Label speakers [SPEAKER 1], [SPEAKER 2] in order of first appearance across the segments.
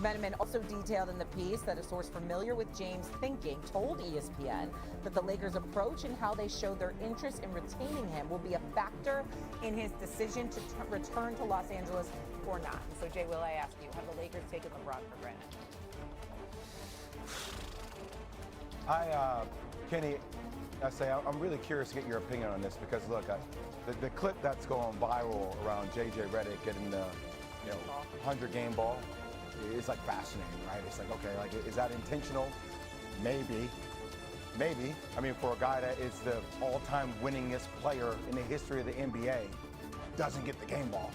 [SPEAKER 1] McMenamin also detailed in the piece that a source familiar with James' thinking told ESPN that the Lakers' approach and how they showed their interest in retaining him will be a factor in his decision to return to Los Angeles or not. So, Jay, will I ask you, have the Lakers taken LeBron for granted?
[SPEAKER 2] Kenny, I'm really curious to get your opinion on this because, look, the clip that's going viral around J.J. Redick getting the 100-game ball is, like, fascinating, right? It's like, okay, like, is that intentional? Maybe. I mean, for a guy that is the all-time winningest player in the history of the NBA, doesn't get the game ball.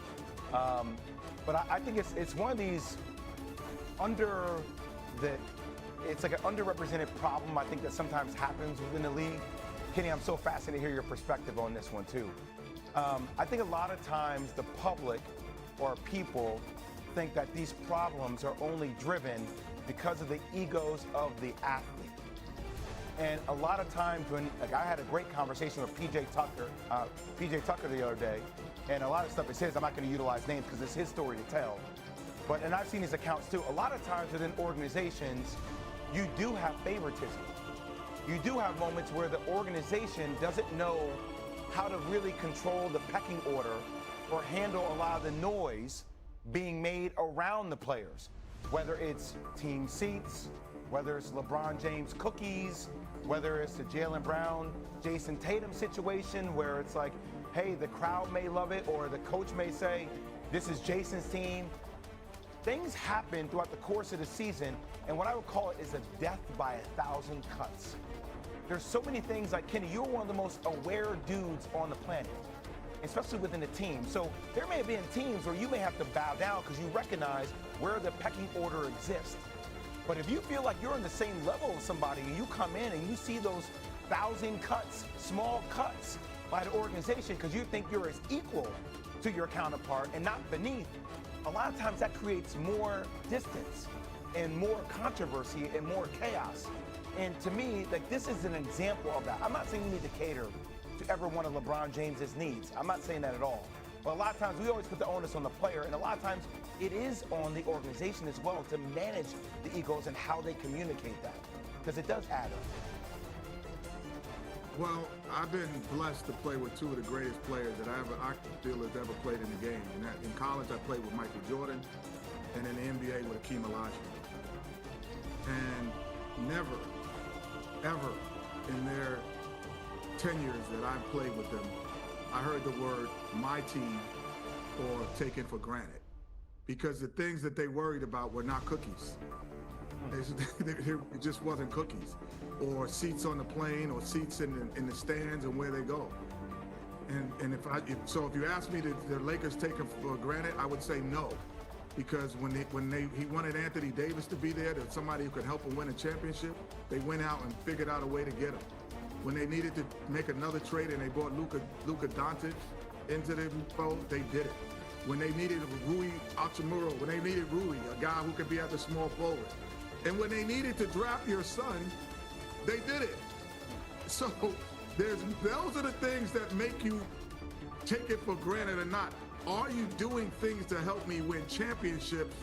[SPEAKER 2] But I think it's one of these it's like an underrepresented problem I think that sometimes happens within the league. Kenny, I'm so fascinated to hear your perspective on this one too. I think a lot of times the public or people think that these problems are only driven because of the egos of the athlete. And a lot of times I had a great conversation with PJ Tucker the other day, and a lot of stuff is his. I'm not going to utilize names because it's his story to tell. And I've seen his accounts too. A lot of times within organizations, you do have favoritism. You do have moments where the organization doesn't know how to really control the pecking order or handle a lot of the noise being made around the players, whether it's team seats, whether it's LeBron James cookies, whether it's the Jaylen Brown, Jason Tatum situation where it's like, hey, the crowd may love it or the coach may say, this is Jason's team. Things happen throughout the course of the season, and what I would call it is a death by 1,000 cuts. There's so many things, like Kenny, you're one of the most aware dudes on the planet, especially within a team. So there may have been teams where you may have to bow down because you recognize where the pecking order exists. But if you feel like you're on the same level as somebody and you come in and you see those 1,000 cuts, small cuts by the organization because you think you're as equal to your counterpart and not beneath, a lot of times that creates more distance and more controversy and more chaos. And to me, like, this is an example of that. I'm not saying you need to cater to every one of LeBron James's needs. I'm not saying that at all. But a lot of times we always put the onus on the player, and a lot of times it is on the organization as well to manage the egos and how they communicate that, because it does add up.
[SPEAKER 3] Well, I've been blessed to play with two of the greatest players that I feel has ever played in the game. And in college, I played with Michael Jordan, and in the NBA with Hakeem Olajuwon. And never, ever in their tenures that I've played with them, I heard the word "my team" or "taken for granted," because the things that they worried about were not cookies. It just wasn't cookies, or seats on the plane, or seats in the stands and where they go. And if you ask me, did the Lakers take him for granted? I would say no, because when he wanted Anthony Davis to be there, that somebody who could help him win a championship, they went out and figured out a way to get him. When they needed to make another trade and they brought Luka Doncic into the fold, they did it. When they needed Rui Hachimura, when they needed Rui, a guy who could be at the small forward. And when they needed to draft your son, they did it. So those are the things that make you take it for granted or not. Are you doing things to help me win championships?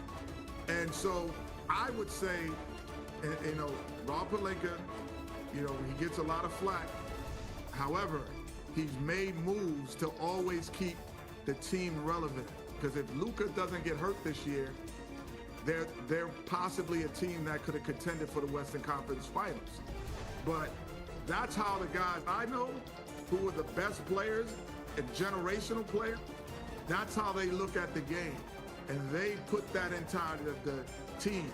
[SPEAKER 3] And so I would say, Rob Pelinka, he gets a lot of flack. However, he's made moves to always keep the team relevant. Because if Luka doesn't get hurt this year, they're possibly a team that could have contended for the Western Conference Finals. But that's how the guys I know who are the best players and generational players, that's how they look at the game. And they put that inside of the team.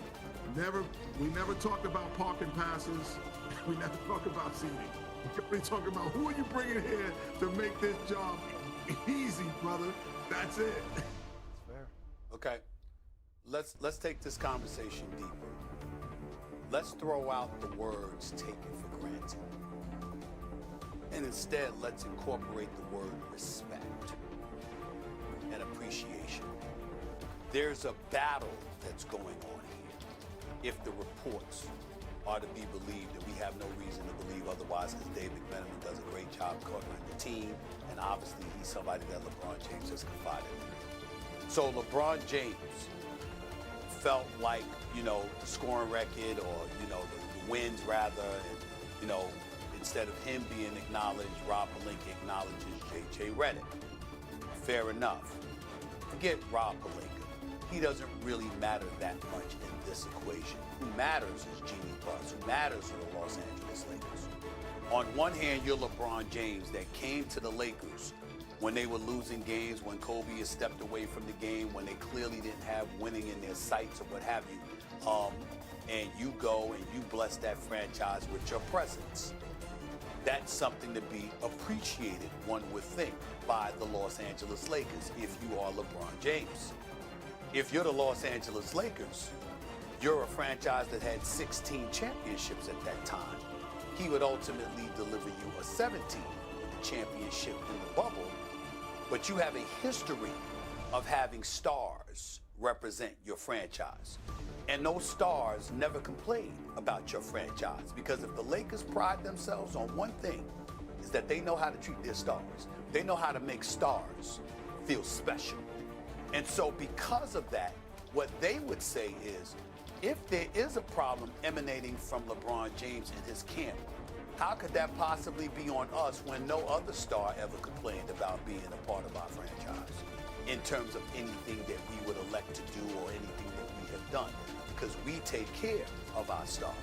[SPEAKER 3] We never talked about parking passes. We never talked about seating. We talk about who are you bringing here to make this job easy, brother. That's it.
[SPEAKER 4] That's fair. Okay. Let's take this conversation deeper. Let's throw out the words taken for granted. And instead, let's incorporate the word respect and appreciation. There's a battle that's going on here. If the reports are to be believed, and we have no reason to believe otherwise, because Dave McMenamin does a great job covering the team, and obviously he's somebody that LeBron James has confided in. So LeBron James felt like, the scoring record or, the wins rather, and, instead of him being acknowledged, Rob Pelinka acknowledges J.J. Redick. Fair enough. Forget Rob Pelinka. He doesn't really matter that much in this equation. Who matters is Genie Bus. Who matters are the Los Angeles Lakers. On one hand, you're LeBron James that came to the Lakers when they were losing games, when Kobe has stepped away from the game, when they clearly didn't have winning in their sights or what have you. And you go and you bless that franchise with your presence. That's something to be appreciated, one would think, by the Los Angeles Lakers if you are LeBron James. If you're the Los Angeles Lakers, you're a franchise that had 16 championships at that time. He would ultimately deliver you a 17 with the championship in the bubble, but you have a history of having stars represent your franchise. And those stars never complain about your franchise, because if the Lakers pride themselves on one thing, is that they know how to treat their stars. They know how to make stars feel special. And so because of that, what they would say is, if there is a problem emanating from LeBron James and his camp, how could that possibly be on us when no other star ever complained about being a part of our franchise in terms of anything that we would elect to do or anything that we have done? Because we take care of our stars.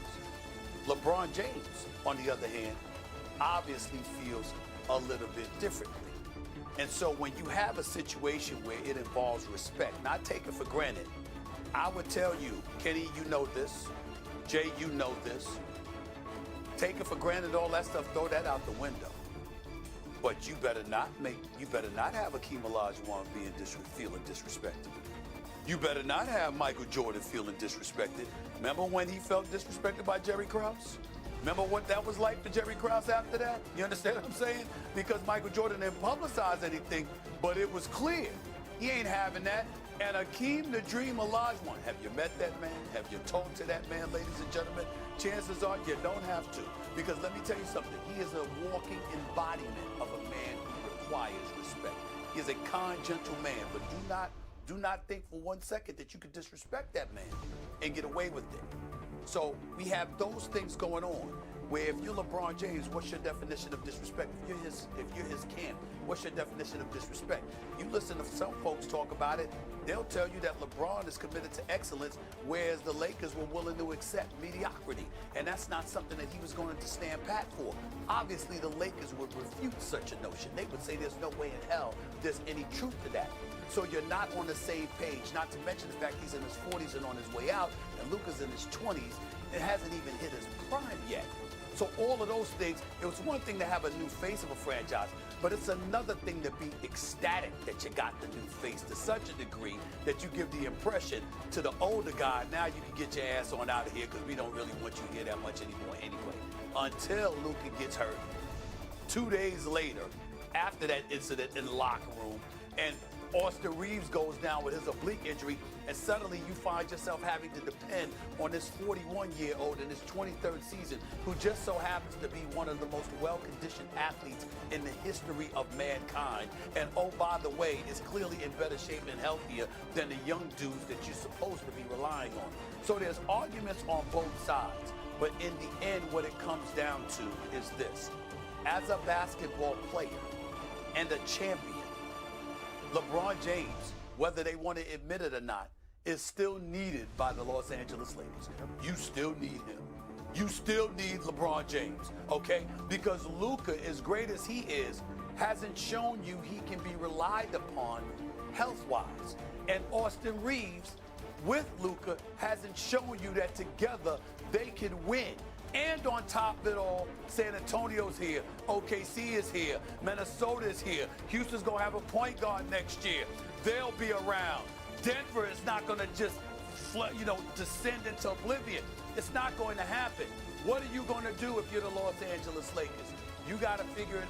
[SPEAKER 4] LeBron James, on the other hand, obviously feels a little bit differently. And so when you have a situation where it involves respect, not taken for granted, I would tell you, Kenny, you know this. Jay, you know this. Take it for granted, all that stuff, throw that out the window. But you better not have Akeem Olajuwon feeling disrespected. You better not have Michael Jordan feeling disrespected. Remember when he felt disrespected by Jerry Krause? Remember what that was like for Jerry Krause after that? You understand what I'm saying? Because Michael Jordan didn't publicize anything, but it was clear. He ain't having that. And Akeem the Dream Olajuwon, have you met that man? Have you talked to that man, ladies and gentlemen? Chances are you don't have to. Because let me tell you something, he is a walking embodiment of a man who requires respect. He is a kind, gentle man, but do not think for 1 second that you could disrespect that man and get away with it. So we have those things going on, where if you're LeBron James, what's your definition of disrespect? If you're his camp, what's your definition of disrespect? You listen to some folks talk about it, they'll tell you that LeBron is committed to excellence, whereas the Lakers were willing to accept mediocrity. And that's not something that he was going to stand pat for. Obviously, the Lakers would refute such a notion. They would say there's no way in hell there's any truth to that. So you're not on the same page, not to mention the fact he's in his 40s and on his way out, and Luka's in his 20s and hasn't even hit his prime yet. So all of those things, it was one thing to have a new face of a franchise, but it's another thing to be ecstatic that you got the new face to such a degree that you give the impression to the older guy, now you can get your ass on out of here because we don't really want you here that much anymore anyway. Until Luka gets hurt. 2 days later, after that incident in the locker room, and Austin Reeves goes down with his oblique injury, and suddenly you find yourself having to depend on this 41-year-old in his 23rd season, who just so happens to be one of the most well-conditioned athletes in the history of mankind. And oh, by the way, is clearly in better shape and healthier than the young dudes that you're supposed to be relying on. So there's arguments on both sides, but in the end, what it comes down to is this. As a basketball player and a champion, LeBron James, whether they want to admit it or not, is still needed by the Los Angeles Lakers. You still need him. You still need LeBron James, okay? Because Luka, as great as he is, hasn't shown you he can be relied upon health-wise. And Austin Reeves, with Luka, hasn't shown you that together they can win. And on top of it all, San Antonio's here, OKC is here, Minnesota is here, Houston's going to have a point guard next year. They'll be around. Denver is not going to just, descend into oblivion. It's not going to happen. What are you going to do if you're the Los Angeles Lakers? You got to figure it out.